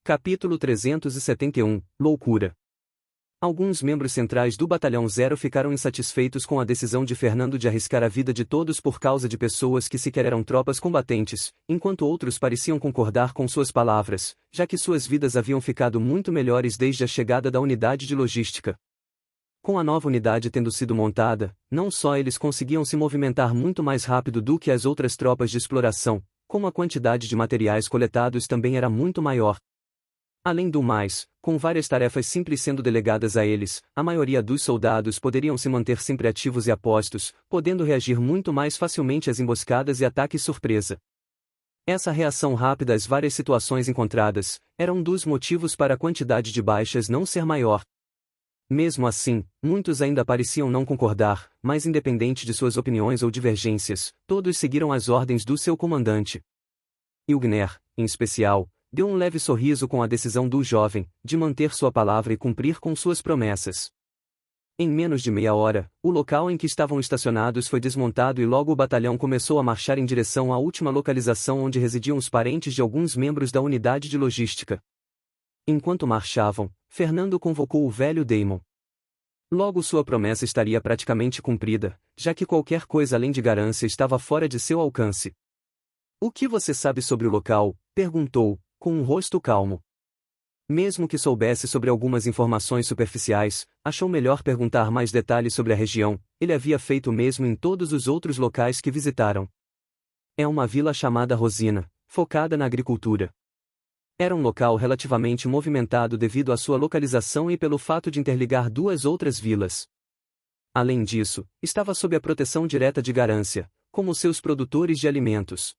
Capítulo 371 – Loucura. Alguns membros centrais do Batalhão Zero ficaram insatisfeitos com a decisão de Fernando de arriscar a vida de todos por causa de pessoas que sequer eram tropas combatentes, enquanto outros pareciam concordar com suas palavras, já que suas vidas haviam ficado muito melhores desde a chegada da unidade de logística. Com a nova unidade tendo sido montada, não só eles conseguiam se movimentar muito mais rápido do que as outras tropas de exploração, como a quantidade de materiais coletados também era muito maior. Além do mais, com várias tarefas simples sendo delegadas a eles, a maioria dos soldados poderiam se manter sempre ativos e apostos, podendo reagir muito mais facilmente às emboscadas e ataques surpresa. Essa reação rápida às várias situações encontradas era um dos motivos para a quantidade de baixas não ser maior. Mesmo assim, muitos ainda pareciam não concordar, mas independente de suas opiniões ou divergências, todos seguiram as ordens do seu comandante. Ilgner, em especial, deu um leve sorriso com a decisão do jovem, de manter sua palavra e cumprir com suas promessas. Em menos de meia hora, o local em que estavam estacionados foi desmontado e logo o batalhão começou a marchar em direção à última localização onde residiam os parentes de alguns membros da unidade de logística. Enquanto marchavam, Fernando convocou o velho Damon. Logo sua promessa estaria praticamente cumprida, já que qualquer coisa além de Garância estava fora de seu alcance. "O que você sabe sobre o local?", perguntou, com um rosto calmo. Mesmo que soubesse sobre algumas informações superficiais, achou melhor perguntar mais detalhes sobre a região. Ele havia feito o mesmo em todos os outros locais que visitaram. É uma vila chamada Rosina, focada na agricultura. Era um local relativamente movimentado devido à sua localização e pelo fato de interligar duas outras vilas. Além disso, estava sob a proteção direta de Garância, como seus produtores de alimentos.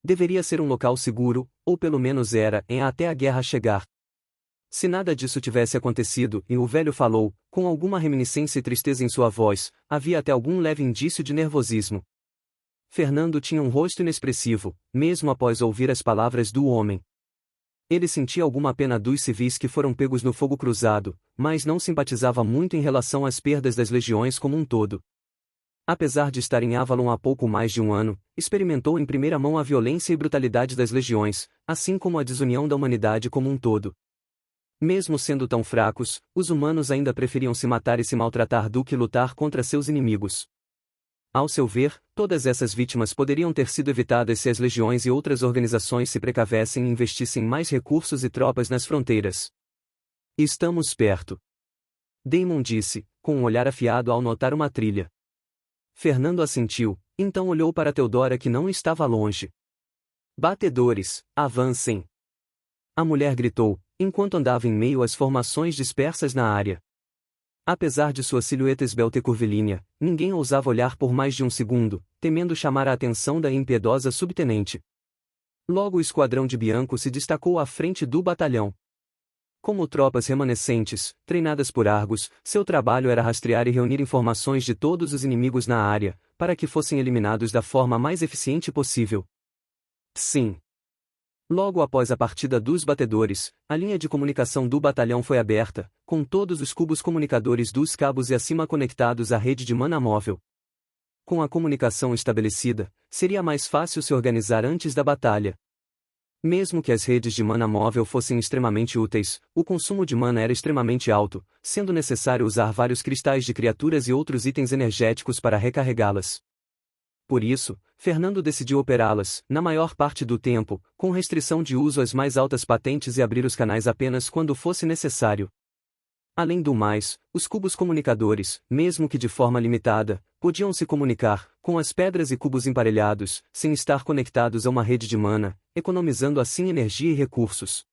Deveria ser um local seguro, ou pelo menos era, até a guerra chegar. Se nada disso tivesse acontecido, e o velho falou, com alguma reminiscência e tristeza em sua voz, havia até algum leve indício de nervosismo. Fernando tinha um rosto inexpressivo, mesmo após ouvir as palavras do homem. Ele sentia alguma pena dos civis que foram pegos no fogo cruzado, mas não simpatizava muito em relação às perdas das legiões como um todo. Apesar de estar em Avalon há pouco mais de um ano, experimentou em primeira mão a violência e brutalidade das legiões, assim como a desunião da humanidade como um todo. Mesmo sendo tão fracos, os humanos ainda preferiam se matar e se maltratar do que lutar contra seus inimigos. Ao seu ver, todas essas vítimas poderiam ter sido evitadas se as legiões e outras organizações se precavessem e investissem mais recursos e tropas nas fronteiras. "Estamos perto", Damon disse, com um olhar afiado ao notar uma trilha. Fernando assentiu, então olhou para Teodora que não estava longe. "Batedores, avancem!" A mulher gritou, enquanto andava em meio às formações dispersas na área. Apesar de sua silhueta esbelta e curvilínea, ninguém ousava olhar por mais de um segundo, temendo chamar a atenção da impiedosa subtenente. Logo o esquadrão de Bianco se destacou à frente do batalhão. Como tropas remanescentes, treinadas por Argos, seu trabalho era rastrear e reunir informações de todos os inimigos na área, para que fossem eliminados da forma mais eficiente possível. Sim. Logo após a partida dos batedores, a linha de comunicação do batalhão foi aberta, com todos os cubos comunicadores dos cabos e acima conectados à rede de mana móvel. Com a comunicação estabelecida, seria mais fácil se organizar antes da batalha. Mesmo que as redes de mana móvel fossem extremamente úteis, o consumo de mana era extremamente alto, sendo necessário usar vários cristais de criaturas e outros itens energéticos para recarregá-las. Por isso, Fernando decidiu operá-las, na maior parte do tempo, com restrição de uso às mais altas patentes e abrir os canais apenas quando fosse necessário. Além do mais, os cubos comunicadores, mesmo que de forma limitada, podiam se comunicar, com as pedras e cubos emparelhados, sem estar conectados a uma rede de mana, economizando assim energia e recursos.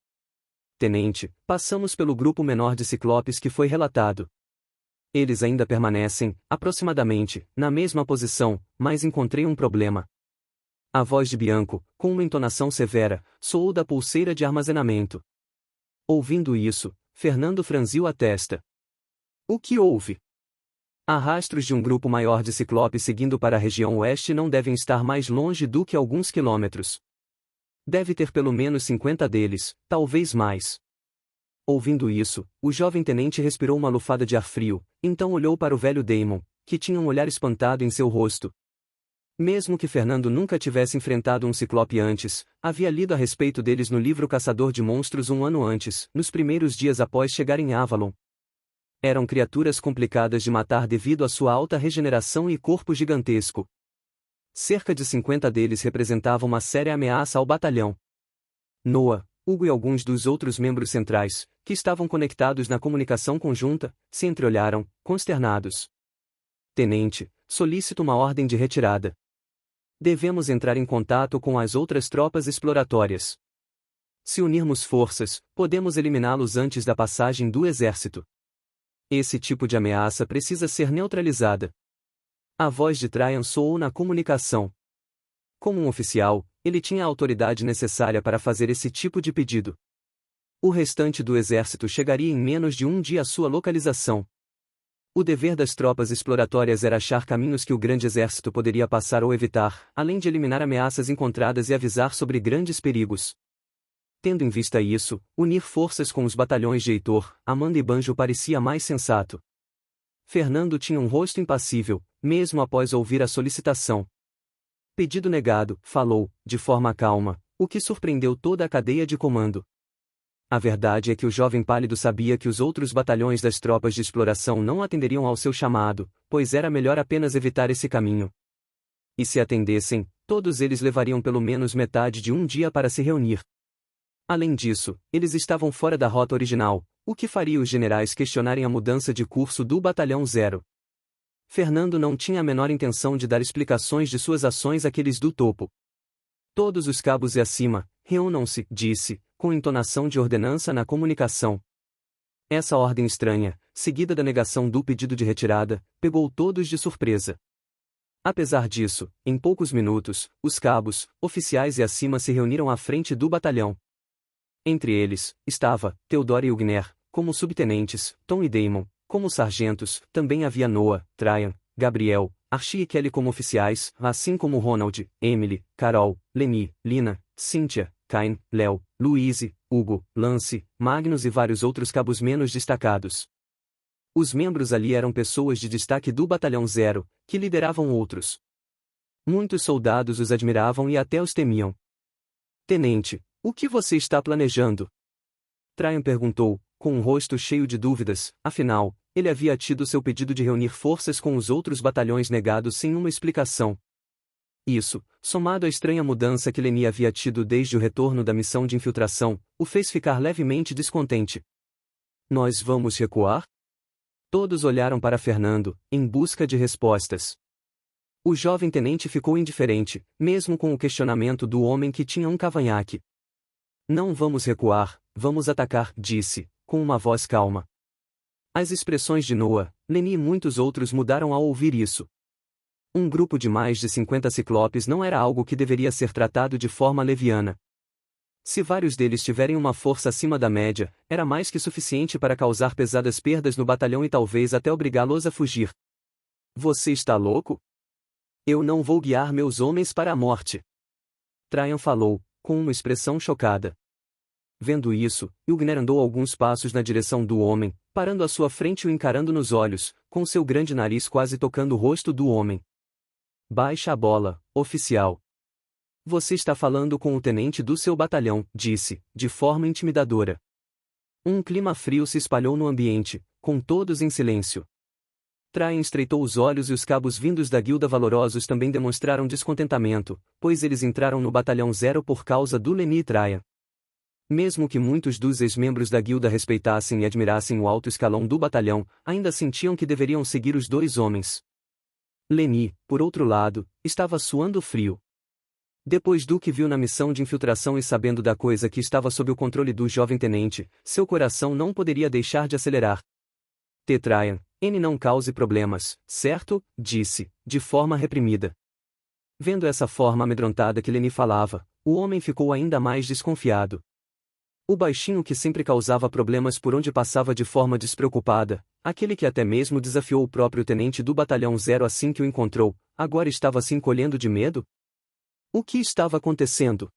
"Tenente, passamos pelo grupo menor de ciclopes que foi relatado. Eles ainda permanecem, aproximadamente, na mesma posição, mas encontrei um problema." A voz de Bianco, com uma entonação severa, soou da pulseira de armazenamento. Ouvindo isso, Fernando franziu a testa. "O que houve?" "Há rastros de um grupo maior de ciclopes seguindo para a região oeste e não devem estar mais longe do que alguns quilômetros. Deve ter pelo menos 50 deles, talvez mais." Ouvindo isso, o jovem tenente respirou uma lufada de ar frio, então olhou para o velho Damon, que tinha um olhar espantado em seu rosto. Mesmo que Fernando nunca tivesse enfrentado um ciclope antes, havia lido a respeito deles no livro Caçador de Monstros um ano antes, nos primeiros dias após chegar em Avalon. Eram criaturas complicadas de matar devido à sua alta regeneração e corpo gigantesco. Cerca de 50 deles representavam uma séria ameaça ao batalhão. Noah, Hugo e alguns dos outros membros centrais, que estavam conectados na comunicação conjunta, se entreolharam, consternados. Tenente, solicito uma ordem de retirada. Devemos entrar em contato com as outras tropas exploratórias. Se unirmos forças, podemos eliminá-los antes da passagem do exército. Esse tipo de ameaça precisa ser neutralizada. A voz de Traian soou na comunicação. Como um oficial, ele tinha a autoridade necessária para fazer esse tipo de pedido. O restante do exército chegaria em menos de um dia à sua localização. O dever das tropas exploratórias era achar caminhos que o grande exército poderia passar ou evitar, além de eliminar ameaças encontradas e avisar sobre grandes perigos. Tendo em vista isso, unir forças com os batalhões de Heitor, Amanda e Banjo parecia mais sensato. Fernando tinha um rosto impassível, mesmo após ouvir a solicitação. Pedido negado, falou, de forma calma, o que surpreendeu toda a cadeia de comando. A verdade é que o jovem pálido sabia que os outros batalhões das tropas de exploração não atenderiam ao seu chamado, pois era melhor apenas evitar esse caminho. E se atendessem, todos eles levariam pelo menos metade de um dia para se reunir. Além disso, eles estavam fora da rota original, o que faria os generais questionarem a mudança de curso do Batalhão Zero. Fernando não tinha a menor intenção de dar explicações de suas ações àqueles do topo. Todos os cabos e acima, reúnam-se, disse, com entonação de ordenança na comunicação. Essa ordem estranha, seguida da negação do pedido de retirada, pegou todos de surpresa. Apesar disso, em poucos minutos, os cabos, oficiais e acima se reuniram à frente do batalhão. Entre eles, estava Theodore e Ugner, como subtenentes, Tom e Damon, como sargentos, também havia Noah, Traian, Gabriel, Archie e Kelly como oficiais, assim como Ronald, Emily, Carol, Leni, Lina, Cynthia, Cain, Léo, Louise, Hugo, Lance, Magnus e vários outros cabos menos destacados. Os membros ali eram pessoas de destaque do Batalhão Zero, que lideravam outros. Muitos soldados os admiravam e até os temiam. Tenente, o que você está planejando? Traian perguntou, com um rosto cheio de dúvidas, afinal, ele havia tido seu pedido de reunir forças com os outros batalhões negado sem uma explicação. Isso, somado à estranha mudança que Leni havia tido desde o retorno da missão de infiltração, o fez ficar levemente descontente. Nós vamos recuar? Todos olharam para Fernando, em busca de respostas. O jovem tenente ficou indiferente, mesmo com o questionamento do homem que tinha um cavanhaque. Não vamos recuar, vamos atacar, disse, com uma voz calma. As expressões de Noah, Leni e muitos outros mudaram ao ouvir isso. Um grupo de mais de 50 ciclopes não era algo que deveria ser tratado de forma leviana. Se vários deles tiverem uma força acima da média, era mais que suficiente para causar pesadas perdas no batalhão e talvez até obrigá-los a fugir. Você está louco? Eu não vou guiar meus homens para a morte. Traian falou, com uma expressão chocada. Vendo isso, Ugner andou alguns passos na direção do homem, parando à sua frente e o encarando nos olhos, com seu grande nariz quase tocando o rosto do homem. Baixa a bola, oficial. Você está falando com o tenente do seu batalhão, disse, de forma intimidadora. Um clima frio se espalhou no ambiente, com todos em silêncio. Traian estreitou os olhos e os cabos vindos da guilda valorosos também demonstraram descontentamento, pois eles entraram no Batalhão Zero por causa do Leni e Traian. Mesmo que muitos dos ex-membros da guilda respeitassem e admirassem o alto escalão do batalhão, ainda sentiam que deveriam seguir os dois homens. Leni, por outro lado, estava suando frio. Depois do que viu na missão de infiltração e sabendo da coisa que estava sob o controle do jovem tenente, seu coração não poderia deixar de acelerar. Traian, N não cause problemas, certo? Disse, de forma reprimida. Vendo essa forma amedrontada que Leni falava, o homem ficou ainda mais desconfiado. O baixinho que sempre causava problemas por onde passava de forma despreocupada, aquele que até mesmo desafiou o próprio tenente do Batalhão Zero assim que o encontrou, agora estava se encolhendo de medo? O que estava acontecendo?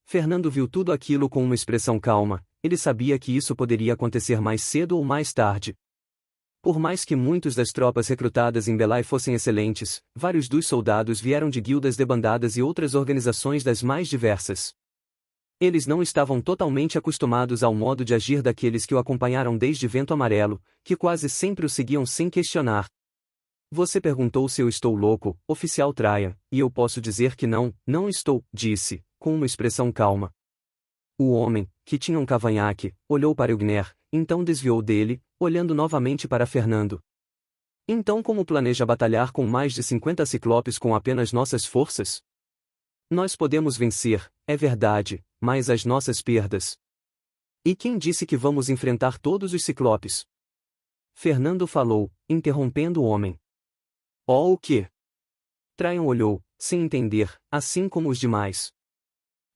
Fernando viu tudo aquilo com uma expressão calma, ele sabia que isso poderia acontecer mais cedo ou mais tarde. Por mais que muitos das tropas recrutadas em Belai fossem excelentes, vários dos soldados vieram de guildas debandadas e outras organizações das mais diversas. Eles não estavam totalmente acostumados ao modo de agir daqueles que o acompanharam desde Vento Amarelo, que quase sempre o seguiam sem questionar. Você perguntou se eu estou louco, oficial Traia, e eu posso dizer que não, não estou, disse, com uma expressão calma. O homem, que tinha um cavanhaque, olhou para Eugner, então desviou dele, olhando novamente para Fernando. Então como planeja batalhar com mais de 50 ciclopes com apenas nossas forças? Nós podemos vencer, é verdade, mas as nossas perdas. E quem disse que vamos enfrentar todos os ciclopes? Fernando falou, interrompendo o homem. Oh, o quê? Traian olhou, sem entender, assim como os demais.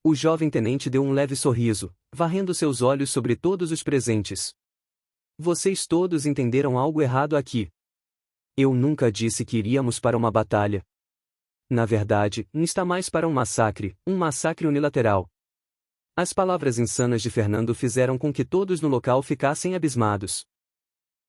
O jovem tenente deu um leve sorriso, varrendo seus olhos sobre todos os presentes. Vocês todos entenderam algo errado aqui. Eu nunca disse que iríamos para uma batalha. Na verdade, está mais para um massacre unilateral. As palavras insanas de Fernando fizeram com que todos no local ficassem abismados.